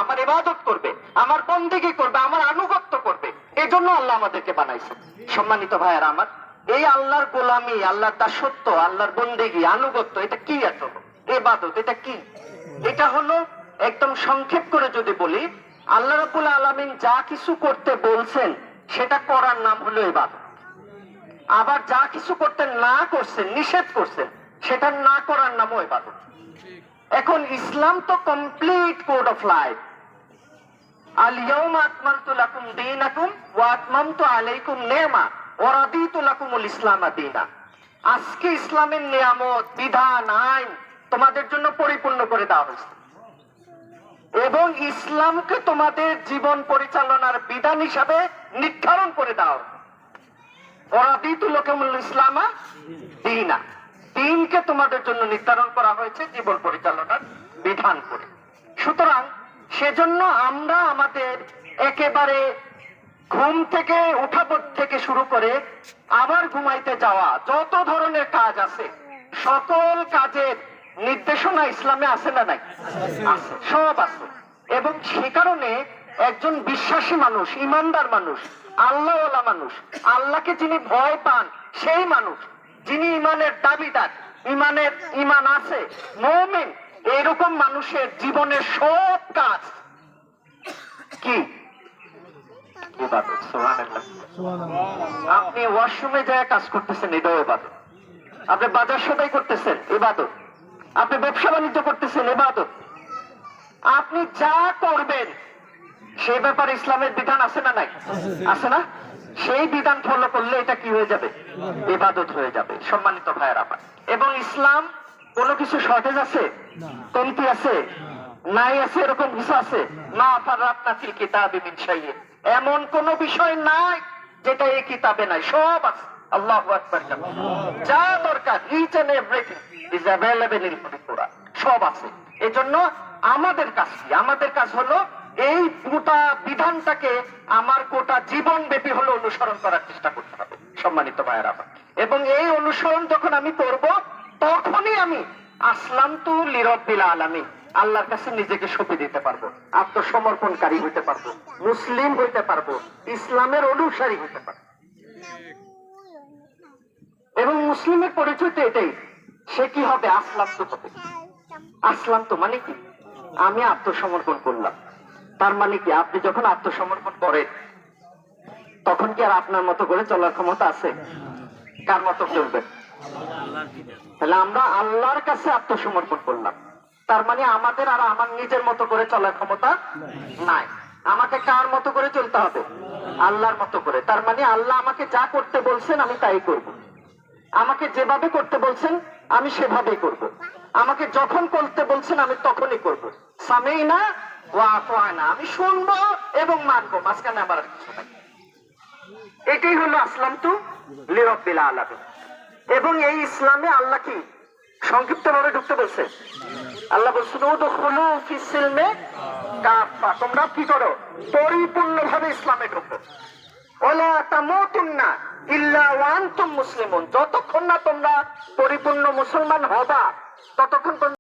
আমার ইবাদত করবে, আমার বন্দেগী করবে, আমার আনুগত্য করবে। এই জন্য আল্লাহ আমাদেরকে বানাইছে। সম্মানিত ভাইয়েরা আমার, এই আল্লাহর গোলামি, আল্লাহর দাসত্ব, আল্লাহর বন্দেগী, আনুগত্য, এটা কি? এত ইবাদত এটা কি? এটা হলো একদম সংক্ষেপ করে যদি বলি, আল্লাহ রাব্বুল আলামিন যা কিছু করতে বলছেন সেটা করার নাম হলো ইবাদত। আবার যা কিছু করতে না করছেন, নিষেধ করছেন, সেটা না করার নামও ইবাদত। এখন ইসলাম তো কমপ্লিট কোড অফ লাইফ। আল ইয়াউমা আকমালতু লাকুম দীনাকুম ওয়া আতমামতু আলাইকুম নি'মা ওয়া রাদিতু লাকুমুল ইসলাম দীনা। আজকে ইসলামের নিয়ামত, বিধান, আইন তোমাদের জন্য পরিপূর্ণ করে দেওয়া হয়েছে এবং ইসলামকে তোমাদের জীবন পরিচালনার বিধান হিসাবে নির্ধারণ করে দাও। ওয়া রাদিতু লাকুমুল ইসলাম দীনা, দিনকে তোমাদের জন্য নির্ধারণ করা হয়েছে জীবন পরিচালনার বিধান করে। সুতরাং সেজন্য আমরা আমাদের একেবারে ঘুম থেকে উঠা থেকে শুরু করে আবার ঘুমাইতে যাওয়া যত ধরনের কাজ আছে, সকল কাজের নির্দেশনা ইসলামে আছে না নাই? আছে, সব আছে। এবং সে কারণে একজন বিশ্বাসী মানুষ, ইমানদার মানুষ, আল্লাহওয়ালা মানুষ, আল্লাহকে যিনি ভয় পান সেই মানুষ, যিনি ইমানের দাবিদার, ইমান আছে, মুমিন, এরকম মানুষের জীবনের সব কাজ কি? ইবাদত। সুবহানাল্লাহ। আপনি ওয়াশরুমে যায় কাজ করতেছেন, এটাও ইবাদত। আপনি বাজার সদাই করতেছেন, ইবাদত। আপনি ব্যবসা বাণিজ্য করতেছেন, ইবাদত। আপনি যা করবেন সে ব্যাপারে ইসলামের বিধান আছে না নাই? আছে না? সেই বিধান ফলো করলে এটা কি হয়ে যাবে? ইবাদত হয়ে যাবে। সম্মানিত ভাইয়েরা আমার, এবং ইসলাম কোনো কিছু শর্টেজ আছে, কমতি আছে, নাই আছে, এরকম কিছু আছে? মা ফাররাতনা ফিল কিতাবি মিন শাইইন, এমন কোন বিষয় নাই যেটা এই কিতাবে নাই, সব আছে। আল্লাহু আকবার। যা দরকার, each and everything is available in the Quran, সব আছে। এজন্য আমাদের কাজ কি? আমাদের কাজ হলো এই গোটা বিধানটাকে আমার গোটা জীবন ব্যাপী হলো অনুসরণ করার চেষ্টা করতে হবে। সম্মানিত ভাইয়েরা আমার, এবং এই অনুসরণ যখন আমি করব, তখনই আমি আসলামতু লিরাব্বিল আলামিন, আল্লাহর কাছে নিজেকে সঁপে দিতে পারবো, আত্মসমর্পণকারী হইতে পারবো, মুসলিম হইতে পারবো, ইসলামের অনুসারী হইতে পারবো। এবং মুসলিমের পরিচয় তো এটাই। সে কি হবে? আসলাম তো হবে। আসলাম তো মানে কি? আমি আত্মসমর্পণ করলাম। তার মানে কি? আপনি যখন আত্মসমর্পণ করেন তখন কি আর আপনার মতো করে চলার ক্ষমতা আছে? কার মতো চলবেন? তাহলে আমরা আল্লাহর কাছে আত্মসমর্পণ করলাম, তার মানে আমাদের আর আমার নিজের মতো করে চলার ক্ষমতা নাই। আমাকে কার মতো করে চলতে হবে? আল্লাহর মতো করে। তার মানে আল্লাহ আমাকে যা করতে বলছেন আমি তাই করব, আমাকে যেভাবে করতে বলছেন আমি সেভাবেই করব, আমাকে যখন করতে বলছেন আমি তখনই করব। সামি'না ওয়া আতা'না, আমি শুনবো এবং মানবো, মাঝখানে আমার কিছু নাই। এটাই হলো আসলামতু লিরাব্বিল আলামিন। এবং এই ইসলামে আল্লাহ কি সংক্ষিপ্ত ভাবে ঢুকতে বলছে? আল্লাহ বলছেন উদখুলু ফিস সিলমে কাফা, তোমরা কি করো? পরিপূর্ণভাবে ইসলামে ঢুকো। ওয়ালা তামুতুন্না ইল্লা ওয়া আনতুম মুসলিমুন, যতক্ষণ না তোমরা পরিপূর্ণ মুসলমান হবা ততক্ষণ